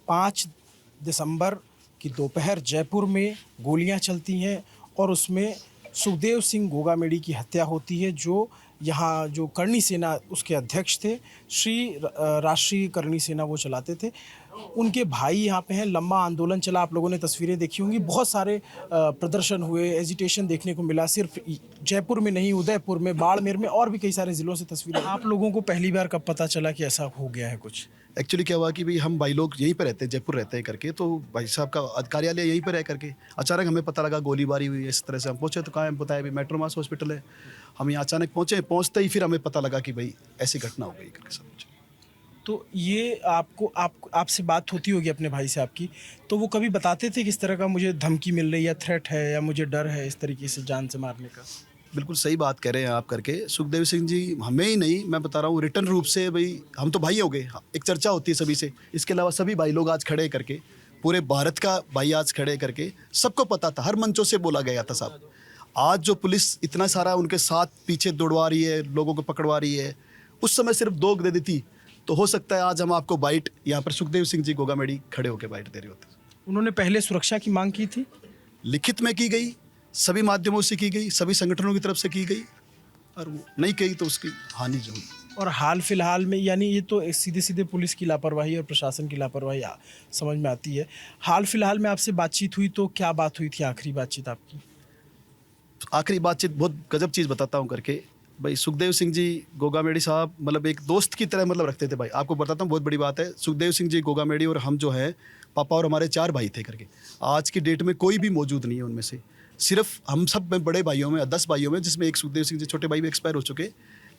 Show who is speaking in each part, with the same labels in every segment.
Speaker 1: 5 दिसंबर की दोपहर जयपुर में गोलियां चलती हैं और उसमें सुखदेव सिंह गोगामेडी की हत्या होती है, जो यहाँ जो करणी सेना उसके अध्यक्ष थे। राष्ट्रीय करणी सेना वो चलाते थे। उनके भाई यहाँ पे हैं। लंबा आंदोलन चला, आप लोगों ने तस्वीरें देखी होंगी। बहुत सारे प्रदर्शन हुए, एजिटेशन देखने को मिला। सिर्फ जयपुर में नहीं, उदयपुर में, बाड़मेर में और भी कई सारे ज़िलों से तस्वीरें। आप लोगों को पहली बार कब पता चला कि ऐसा हो गया है कुछ?
Speaker 2: एक्चुअली क्या हुआ कि भाई हम भाई लोग यहीं पे रहते हैं, जयपुर रहते हैं करके, तो भाई साहब का कार्यालय यहीं पे रह करके अचानक हमें पता लगा गोलीबारी हुई। इस तरह से हम पहुंचे तो कहाँ है, बताया भाई मेट्रोमास हॉस्पिटल है। हम यहाँ अचानक पहुंचते ही फिर हमें पता लगा कि भाई ऐसी घटना हो गई करके सब कुछ।
Speaker 1: तो ये आपसे बात होती होगी अपने भाई से आपकी, तो वो कभी बताते थे किस तरह का मुझे धमकी मिल रही है, या थ्रेट है, या मुझे डर है इस तरीके से जान से मारने का?
Speaker 2: बिल्कुल सही बात कह रहे हैं आप करके। सुखदेव सिंह जी हमें ही नहीं, मैं बता रहा हूँ रिटर्न रूप से, भाई हम तो भाई हो गए, एक चर्चा होती है सभी से। इसके अलावा सभी भाई लोग आज खड़े करके, पूरे भारत का भाई आज खड़े करके, सबको पता था, हर मंचों से बोला गया था साहब। आज जो पुलिस इतना सारा उनके साथ पीछे दौड़वा रही है, लोगों को पकड़वा रही है, उस समय सिर्फ 2 दे दी थी, तो हो सकता है आज हम आपको बाइट यहाँ पर सुखदेव सिंह जी गोगामेडी खड़े होकर बाइट दे रहे होते।
Speaker 1: उन्होंने पहले सुरक्षा की मांग की थी,
Speaker 2: लिखित में की गई, सभी माध्यमों से की गई, सभी संगठनों की तरफ से की गई, और वो नहीं कही तो उसकी हानि जो हुई।
Speaker 1: और हाल फिलहाल में, यानी ये तो सीधे सीधे पुलिस की लापरवाही और प्रशासन की लापरवाही समझ में आती है। हाल फिलहाल में आपसे बातचीत हुई तो क्या बात हुई थी, आखिरी बातचीत आपकी?
Speaker 2: आखिरी बातचीत बहुत गजब चीज़ बताता हूँ करके। भाई सुखदेव सिंह जी गोगामेडी साहब मतलब एक दोस्त की तरह मतलब रखते थे भाई। आपको बताता हूँ, बहुत बड़ी बात है। सुखदेव सिंह जी गोगामेडी और हम जो है, पापा और हमारे 4 भाई थे करके। आज की डेट में कोई भी मौजूद नहीं है उनमें से। सिर्फ हम सब में बड़े भाइयों में 10 भाइयों में, जिसमें एक सुखदेव सिंह जी छोटे भाई भी एक्सपायर हो चुके,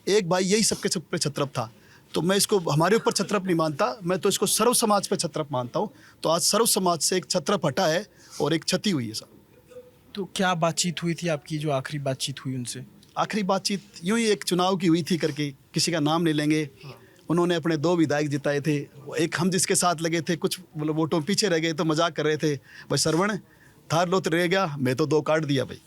Speaker 2: एक भाई यही सबके सब पे छत्रप था। तो मैं इसको हमारे ऊपर छत्रप नहीं मानता, मैं तो इसको सर्व समाज पे छत्रप मानता हूँ। तो आज सर्व समाज से एक छत्रप हटा है और एक क्षति हुई है साहब।
Speaker 1: तो क्या बातचीत हुई थी आपकी, जो आखिरी बातचीत हुई उनसे?
Speaker 2: आखिरी बातचीत यूं ही एक चुनाव की हुई थी करके, किसी का नाम नहीं लेंगे। उन्होंने अपने 2 विधायक जिताए थे, एक हम जिसके साथ लगे थे, कुछ मतलब वोटों पीछे रह गए तो मजाक कर रहे थे, भाई सरवण थार लो तो रह गया, मैं तो 2 काट दिया भाई।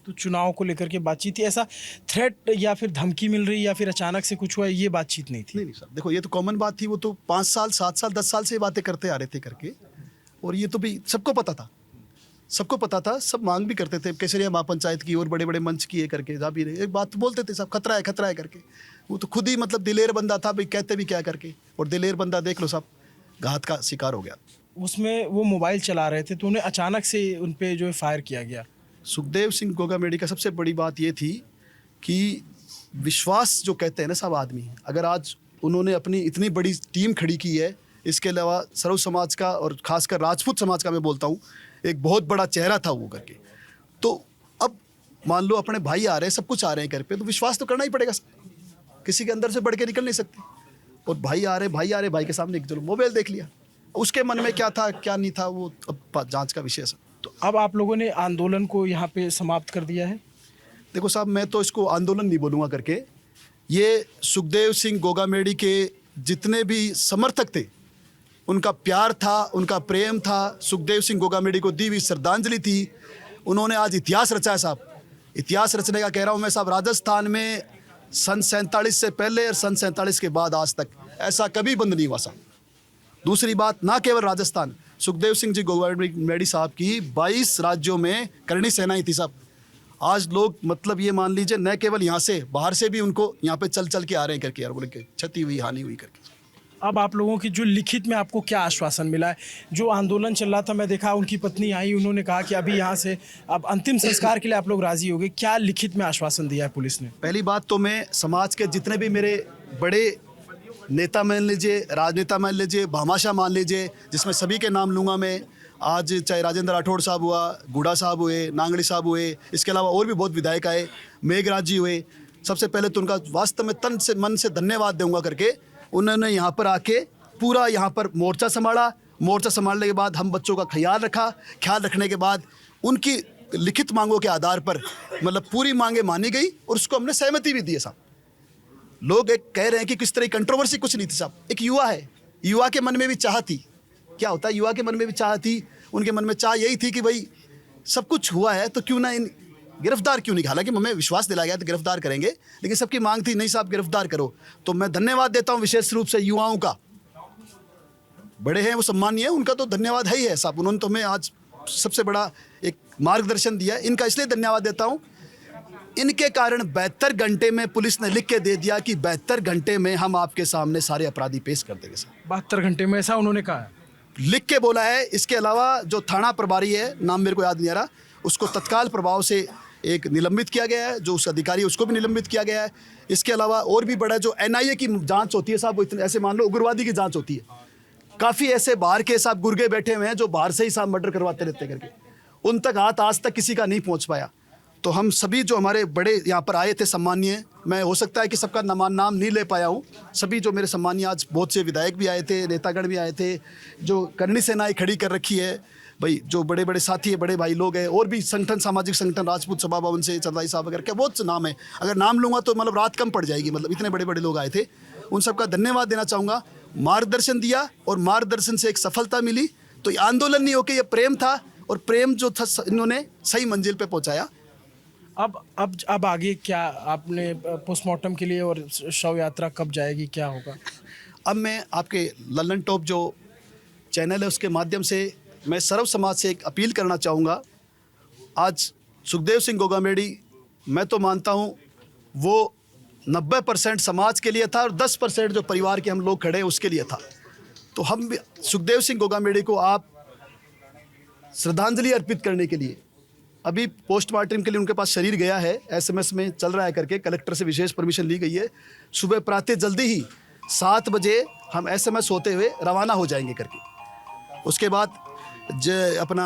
Speaker 1: तो चुनाव को लेकर के बातचीत थी, ऐसा थ्रेट या फिर धमकी मिल रही या फिर अचानक से कुछ हुआ, ये बातचीत नहीं थी?
Speaker 2: नहीं सर, देखो ये तो कॉमन बात थी। वो तो 5 साल 7 साल 10 साल से बातें करते आ रहे थे करके, और ये तो भी सबको पता था, सबको पता था। सब मांग भी करते थे, केसरिया महापंचायत की और बड़े बड़े मंच किए करके जा भी रहे, एक बात बोलते थे सब, खतरा है करके। वो तो खुद ही मतलब दिलेर बंदा था भाई, कहते भी क्या करके। और दिलेर बंदा देख लो सब, घात का शिकार हो गया।
Speaker 1: उसमें वो मोबाइल चला रहे थे तो उन्हें अचानक से उन पे जो है फायर किया गया।
Speaker 2: सुखदेव सिंह गोगामेडी का सबसे बड़ी बात ये थी कि विश्वास जो कहते हैं ना सब आदमी, अगर आज उन्होंने अपनी इतनी बड़ी टीम खड़ी की है, इसके अलावा सर्व समाज का और खासकर राजपूत समाज का मैं बोलता हूँ, एक बहुत बड़ा चेहरा था वो करके। तो अब मान लो अपने भाई आ रहे हैं, सब कुछ आ रहे हैं घर पे, तो विश्वास तो करना ही पड़ेगा। किसी के अंदर से बढ़ के निकल नहीं सकते। और भाई आ रहे, भाई के सामने चलो मोबाइल देख लिया, उसके मन में क्या था क्या नहीं था वो अब जांच का विषय है।
Speaker 1: तो अब आप लोगों ने आंदोलन को यहाँ पे समाप्त कर दिया है?
Speaker 2: देखो साहब, मैं तो इसको आंदोलन नहीं बोलूँगा करके। ये सुखदेव सिंह गोगामेडी के जितने भी समर्थक थे, उनका प्यार था, उनका प्रेम था, सुखदेव सिंह गोगामेडी को दी हुई श्रद्धांजलि थी। उन्होंने आज इतिहास रचा है साहब। इतिहास रचने का कह रहा हूँ मैं साहब। राजस्थान में सन 47 से पहले और सन 47 के बाद आज तक ऐसा कभी बंद नहीं हुआ साहब। दूसरी बात, ना केवल राजस्थान, सुखदेव सिंह जी गोगामेडी साहब की 22 राज्यों में करणी सेनाएं थी साहब। आज लोग मतलब ये मान लीजिए, न केवल यहाँ से, बाहर से भी उनको यहाँ पे चल के आ रहे हैं करके, यार बोले कि क्षति हुई, हानि हुई करके।
Speaker 1: अब आप लोगों की जो लिखित में आपको क्या आश्वासन मिला है? जो आंदोलन चल रहा था, मैं देखा उनकी पत्नी आई, उन्होंने कहा कि अभी यहाँ से अब अंतिम संस्कार के लिए आप लोग राजी हो गए। क्या लिखित में आश्वासन दिया है पुलिस ने?
Speaker 2: पहली बात तो मैं समाज के जितने भी मेरे बड़े नेता मान लीजिए, राजनेता मान लीजिए, भामाशाह मान लीजिए, जिसमें सभी के नाम लूँगा मैं। आज चाहे राजेंद्र राठौड़ साहब हुआ, गुड़ा साहब हुए, नांगड़ी साहब हुए, इसके अलावा और भी बहुत विधायक आए, मेघराज जी हुए। सबसे पहले तो उनका वास्तव में तन से मन से धन्यवाद दूंगा करके। उन्होंने यहाँ पर आके पूरा यहाँ पर मोर्चा संभाला। मोर्चा संभालने के बाद हम बच्चों का ख्याल रखा। ख्याल रखने के बाद उनकी लिखित मांगों के आधार पर मतलब पूरी मांगे मानी गई और उसको हमने सहमति भी दी है साहब। लोग एक कह रहे हैं कि किस तरह की कंट्रोवर्सी, कुछ नहीं थी साहब। एक युवा है, युवा के मन में भी चाह थी। क्या होता है, युवा के मन में भी चाह थी। उनके मन में चाह यही थी कि भाई सब कुछ हुआ है तो क्यों ना इन गिरफ्तार क्यों नहीं। हालांकि हमें विश्वास दिलाया गया तो गिरफ्तार करेंगे, लेकिन सबकी मांग थी नहीं साहब गिरफ्तार करो। तो मैं धन्यवाद देता हूं विशेष रूप से युवाओं का, बड़े हैं वो सम्मानीय है, उनका तो धन्यवाद है ही है साहब। उन्होंने तो हमें आज सबसे बड़ा एक मार्गदर्शन दिया है, इनका इसलिए धन्यवाद देता हूँ। इनके कारण 72 घंटे में पुलिस ने लिख के दे दिया कि 72 घंटे में हम आपके सामने सारे अपराधी पेश कर देंगे साहब।
Speaker 1: 72 घंटे में, ऐसा उन्होंने कहा है,
Speaker 2: लिख के बोला है। इसके अलावा जो थाना प्रभारी है, नाम मेरे को याद नहीं आ रहा, उसको तत्काल प्रभाव से एक निलंबित किया गया है, जो उस अधिकारी उसको भी निलंबित किया गया है। इसके अलावा और भी बड़ा जो NIA की जांच होती है साहब, वो इतने ऐसे मान लो उग्रवादी की जांच होती है, काफ़ी ऐसे बाहर के साहब गुर्गे बैठे हुए हैं जो बाहर से ही साहब मर्डर करवाते रहते करके, उन तक हाथ आज तक किसी का नहीं पहुंच पाया। तो हम सभी जो हमारे बड़े यहाँ पर आए थे सम्मानीय, मैं हो सकता है कि सबका नाम नहीं ले पाया हूँ, सभी जो मेरे सम्मानीय, आज बहुत से विधायक भी आए थे, नेतागण भी आए थे, जो करनी सेनाएं खड़ी कर रखी है भाई, जो बड़े बड़े साथी है, बड़े भाई लोग हैं, और भी संगठन, सामाजिक संगठन, राजपूत सभा भवन से चंदाई साहब वगैरह, क्या बहुत से नाम है, अगर नाम लूँगा तो मतलब रात कम पड़ जाएगी, मतलब इतने बड़े बड़े लोग आए थे। उन सबका धन्यवाद देना चाहूँगा। मार्गदर्शन दिया और मार्गदर्शन से एक सफलता मिली। तो ये आंदोलन नहीं होकर ये प्रेम था, और प्रेम जो था इन्होंने सही मंजिल पे पहुंचाया।
Speaker 1: अब आगे क्या आपने पोस्टमार्टम के लिए, और शव यात्रा कब जाएगी, क्या होगा?
Speaker 2: अब मैं आपके लल्लन टॉप जो चैनल है उसके माध्यम से मैं सर्व समाज से एक अपील करना चाहूँगा। आज सुखदेव सिंह गोगामेडी, मैं तो मानता हूँ वो 90% समाज के लिए था और 10% जो परिवार के हम लोग खड़े हैं उसके लिए था। तो हम भी सुखदेव सिंह गोगामेडी को आप श्रद्धांजलि अर्पित करने के लिए, अभी पोस्टमार्टम के लिए उनके पास शरीर गया है, SMS में चल रहा है करके, कलेक्टर से विशेष परमिशन ली गई है। सुबह प्रातः जल्दी ही 7 बजे हम SMS होते हुए रवाना हो जाएंगे करके। उसके बाद अपना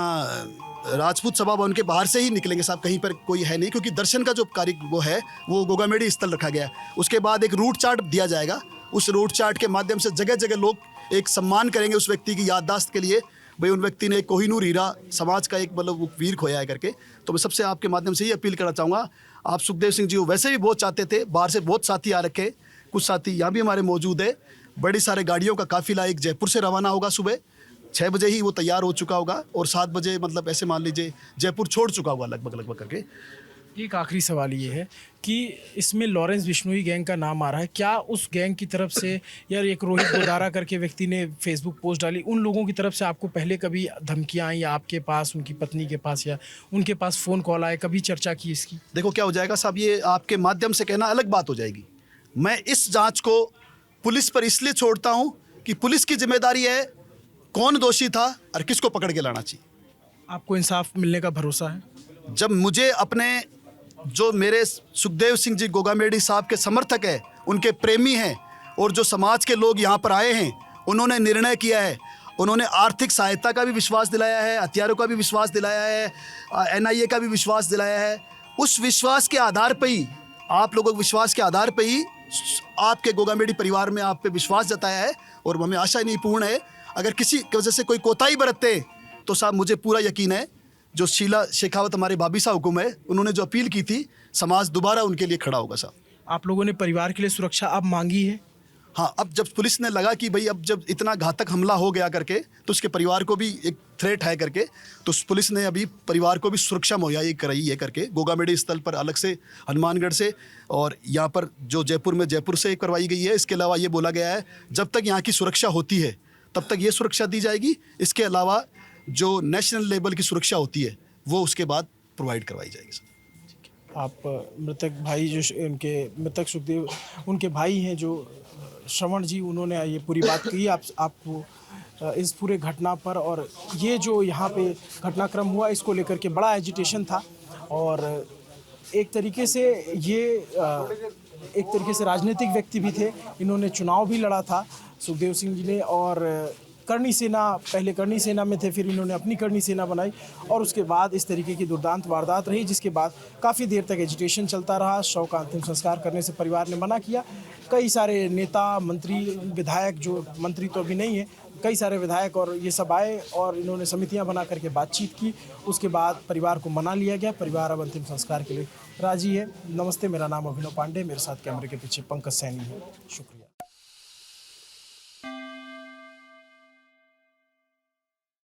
Speaker 2: राजपूत सभा भवन के बाहर से ही निकलेंगे साहब, कहीं पर कोई है नहीं, क्योंकि दर्शन का जो कार्य वो है वो गोगामेडी स्थल रखा गया है। उसके बाद एक रूट चार्ट दिया जाएगा, उस रूट चार्ट के माध्यम से जगह जगह लोग एक सम्मान करेंगे उस व्यक्ति की याददाश्त के लिए, भाई उन व्यक्ति ने कोहिनूर हीरा समाज का एक मतलब वीर खोया है करके। तो मैं सबसे आपके माध्यम से ये अपील करना चाहूँगा, आप सुखदेव सिंह जी को वैसे भी बहुत चाहते थे, बाहर से बहुत साथी आ रखे, कुछ साथी यहाँ भी हमारे मौजूद है। बड़ी सारे गाड़ियों का काफिला एक जयपुर से रवाना होगा, सुबह 6 बजे ही वो तैयार हो चुका होगा, और 7 बजे मतलब ऐसे मान लीजिए जयपुर छोड़ चुका होगा लगभग करके।
Speaker 1: एक आखिरी सवाल ये है कि इसमें लॉरेंस बिश्नोई गैंग का नाम आ रहा है, क्या उस गैंग की तरफ से, या एक रोहित गोदारा करके व्यक्ति ने फेसबुक पोस्ट डाली, उन लोगों की तरफ से आपको पहले कभी धमकियाँ आई, या आपके पास, उनकी पत्नी के पास, या उनके पास फ़ोन कॉल आए, कभी चर्चा की इसकी?
Speaker 2: देखो क्या हो जाएगा साहब, ये आपके माध्यम से कहना अलग बात हो जाएगी। मैं इस जांच को पुलिस पर इसलिए छोड़ता हूँ कि पुलिस की जिम्मेदारी है कौन दोषी था और किसको पकड़ के लाना चाहिए।
Speaker 1: आपको इंसाफ मिलने का भरोसा है?
Speaker 2: जब मुझे अपने जो मेरे सुखदेव सिंह जी गोगामेडी साहब के समर्थक है, उनके प्रेमी हैं, और जो समाज के लोग यहाँ पर आए हैं, उन्होंने निर्णय किया है, उन्होंने आर्थिक सहायता का भी विश्वास दिलाया है, हथियारों का भी विश्वास दिलाया है, NIA का भी विश्वास दिलाया है। उस विश्वास के आधार पर ही, आप लोगों के विश्वास के आधार पर ही आपके गोगामेडी परिवार में आप पे विश्वास जताया है, और हमें आशा नहीं पूर्ण है अगर किसी की वजह से कोई कोताही बरतते तो साहब मुझे पूरा यकीन है जो शीला शेखावत हमारे भाभी साहब हुकुम है, उन्होंने जो अपील की थी, समाज दोबारा उनके लिए खड़ा होगा साहब।
Speaker 1: आप लोगों ने परिवार के लिए सुरक्षा अब मांगी है?
Speaker 2: हाँ, अब जब पुलिस ने लगा कि भाई अब जब इतना घातक हमला हो गया करके, तो उसके परिवार को भी एक थ्रेट है करके, तो पुलिस ने अभी परिवार को भी सुरक्षा मुहैया कराई है करके, गोगामेडी स्थल पर अलग से, हनुमानगढ़ से, और यहाँ पर जो जयपुर में जयपुर से करवाई गई है। इसके अलावा ये बोला गया है जब तक यहाँ की सुरक्षा होती है तब तक ये सुरक्षा दी जाएगी। इसके अलावा जो नेशनल लेवल की सुरक्षा होती है वो उसके बाद प्रोवाइड करवाई जाएगी।
Speaker 1: आप मृतक भाई, जो उनके मृतक सुखदेव, उनके भाई हैं जो श्रवण जी, उन्होंने ये पूरी बात कही आपको इस पूरे घटना पर, और ये जो यहाँ पे घटनाक्रम हुआ इसको लेकर के बड़ा एजिटेशन था, और एक तरीके से राजनीतिक व्यक्ति भी थे, इन्होंने चुनाव भी लड़ा था सुखदेव सिंह जी ने, और करनी सेना, पहले करनी सेना में थे, फिर इन्होंने अपनी करनी सेना बनाई, और उसके बाद इस तरीके की दुर्दांत वारदात रही, जिसके बाद काफ़ी देर तक एजिटेशन चलता रहा। शव का अंतिम संस्कार करने से परिवार ने मना किया। कई सारे नेता, मंत्री, विधायक, जो मंत्री तो अभी नहीं है, कई सारे विधायक और ये सब आए, और इन्होंने समितियां बना करके बातचीत की। उसके बाद परिवार को मना लिया गया। परिवार अब अंतिम संस्कार के लिए राजी है। नमस्ते, मेरा नाम अभिनव पांडे, मेरे साथ कैमरे के पीछे पंकज सैनी है। शुक्रिया।